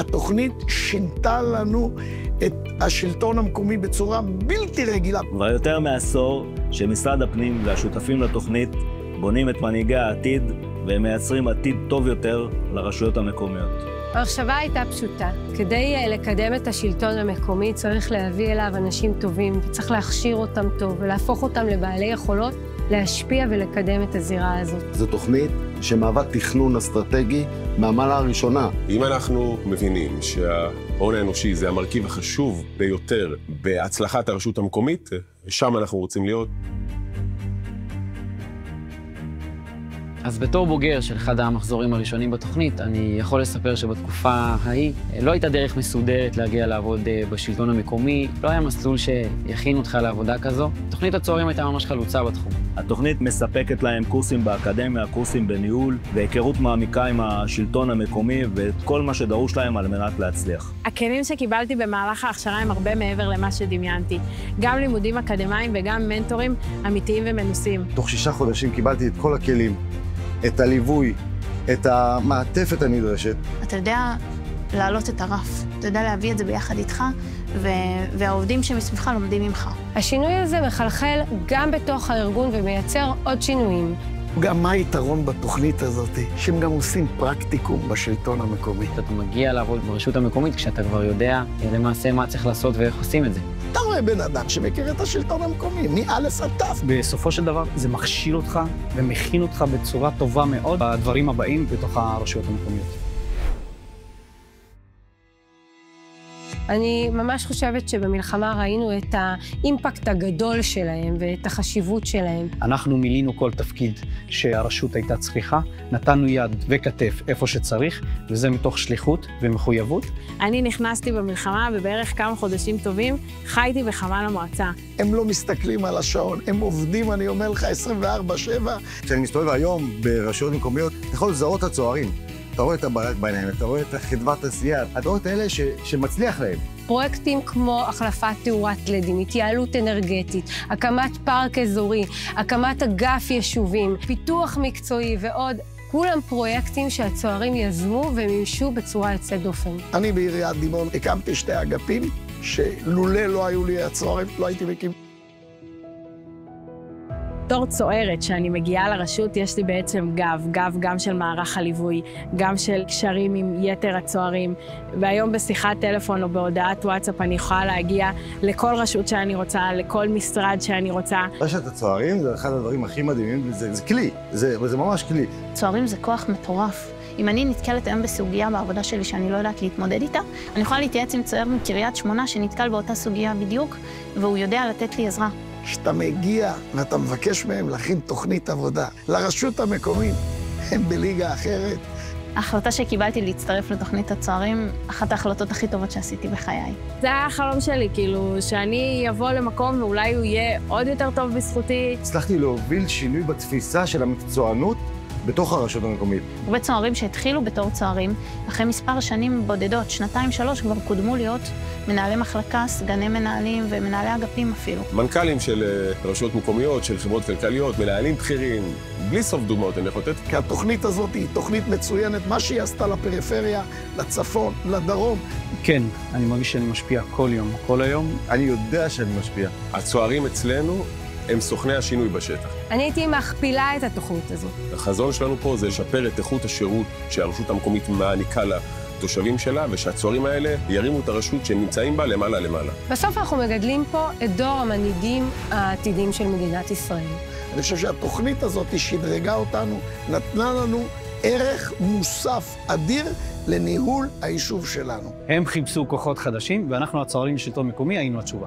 התוכנית שינתה לנו את השלטון המקומי בצורה בלתי רגילה. כבר יותר מעשור שמשרד הפנים והשותפים לתוכנית בונים את מנהיגי העתיד והם מייצרים עתיד טוב יותר לרשויות המקומיות. המחשבה הייתה פשוטה. כדי לקדם את השלטון המקומי צריך להביא אליו אנשים טובים, וצריך להכשיר אותם טוב ולהפוך אותם לבעלי יכולות להשפיע ולקדם את הזירה הזאת. זו תוכנית שמהווה תכנון אסטרטגי מהמעלה הראשונה. אם אנחנו מבינים שההון האנושי זה המרכיב החשוב ביותר בהצלחת הרשות המקומית, שם אנחנו רוצים להיות. אז בתור בוגר של אחד המחזורים הראשונים בתוכנית, אני יכול לספר שבתקופה ההיא לא הייתה דרך מסודרת להגיע לעבוד בשלטון המקומי, לא היה מסלול שיכין אותך לעבודה כזו. תוכנית הצוערים הייתה ממש חלוצה בתחום. התוכנית מספקת להם קורסים באקדמיה, קורסים בניהול, והיכרות מעמיקה עם השלטון המקומי ואת כל מה שדרוש להם על מנת להצליח. הכלים שקיבלתי במהלך ההכשרה הם הרבה מעבר למה שדמיינתי. גם לימודים אקדמיים וגם מנטורים אמיתיים ומנוסים. תוך 6 חודשים קיבלתי את כל הכלים, את הליווי, את המעטפת הנדרשת. אתה יודע להעלות את הרף, אתה יודע להביא את זה ביחד איתך, והעובדים שמסביבך לומדים ממך. השינוי הזה מחלחל גם בתוך הארגון ומייצר עוד שינויים. גם מה היתרון בתוכנית הזאת? שהם גם עושים פרקטיקום בשלטון המקומי. אתה מגיע לעבוד ברשות המקומית כשאתה כבר יודע למעשה מה צריך לעשות ואיך עושים את זה. אתה רואה בן אדם שמכיר את השלטון המקומי, מאלף עד תף. בסופו של דבר זה מכשיל אותך ומכין אותך בצורה טובה מאוד בדברים הבאים בתוך הרשויות המקומיות. אני ממש חושבת שבמלחמה ראינו את האימפקט הגדול שלהם ואת החשיבות שלהם. אנחנו מילינו כל תפקיד שהרשות הייתה צריכה, נתנו יד וכתף איפה שצריך, וזה מתוך שליחות ומחויבות. אני נכנסתי במלחמה ובערך כמה חודשים טובים חייתי בחמ"ל המועצה. הם לא מסתכלים על השעון, הם עובדים, אני אומר לך, 24/7. כשאני מסתובב היום ברשויות מקומיות, אתה יכול לזהות את הצוערים. אתה רואה את הבעיות בעיניים, אתה רואה את חדוות עשייה, אתה רואה את האלה שמצליח להם. פרויקטים כמו החלפת תאורת לדים, התייעלות אנרגטית, הקמת פארק אזורי, הקמת אגף יישובים, פיתוח מקצועי ועוד, כולם פרויקטים שהצוערים יזמו ומימשו בצורה יוצאת דופן. אני בעיריית דימונה הקמתי 2 אגפים, שלולא לא היו לי הצוערים, לא הייתי מקים. בתור צוערת שאני מגיעה לרשות, יש לי בעצם גב גם של מערך הליווי, גם של קשרים עם יתר הצוערים, והיום בשיחת טלפון או בהודעת וואטסאפ אני יכולה להגיע לכל רשות שאני רוצה, לכל משרד שאני רוצה. רשת הצוערים זה אחד הדברים הכי מדהימים, זה כלי, זה ממש כלי. צוערים זה כוח מטורף. אם אני נתקלת היום בסוגיה בעבודה שלי שאני לא יודעת להתמודד איתה, אני יכולה להתייעץ עם צוער מקריית שמונה שנתקל באותה סוגיה בדיוק, והוא יודע לתת לי עזרה. כשאתה מגיע ואתה מבקש מהם להכין תוכנית עבודה לרשות המקומית, הם בליגה אחרת. ההחלטה שקיבלתי להצטרף לתוכנית הצוערים, אחת ההחלטות הכי טובות שעשיתי בחיי. זה היה החלום שלי, כאילו, שאני אבוא למקום ואולי הוא יהיה עוד יותר טוב בזכותי. הצלחתי להוביל שינוי בתפיסה של המקצוענות בתוך הרשות המקומית. הרבה צוערים שהתחילו בתור צוערים, אחרי מספר שנים בודדות, 2-3 כבר קודמו להיות מנהלי מחלקה, סגני מנהלים ומנהלי אגפים אפילו. מנכ"לים של רשויות מקומיות, של חברות כלכליות, מנהלים בכירים, בלי סוף דוגמאות אני יכול לתת. כי התוכנית הזאת היא תוכנית מצוינת, מה שהיא עשתה לפריפריה, לצפון, לדרום. כן, אני מרגיש שאני משפיע כל יום, כל היום. אני יודע שאני משפיע. הצוערים אצלנו הם סוכני השינוי בשטח. אני הייתי מכפילה את התוכנית הזאת. החזון שלנו פה זה לשפר את איכות השירות שהרשות המקומית מעניקה לתושבים שלה, ושהצוערים האלה ירימו את הרשות שהם נמצאים בה למעלה. בסוף אנחנו מגדלים פה את דור המנהיגים העתידים של מדינת ישראל. אני חושב שהתוכנית הזאת שדרגה אותנו, נתנה לנו ערך מוסף אדיר לניהול היישוב שלנו. הם חיפשו כוחות חדשים, ואנחנו הצוערים בשלטון מקומי היינו התשובה.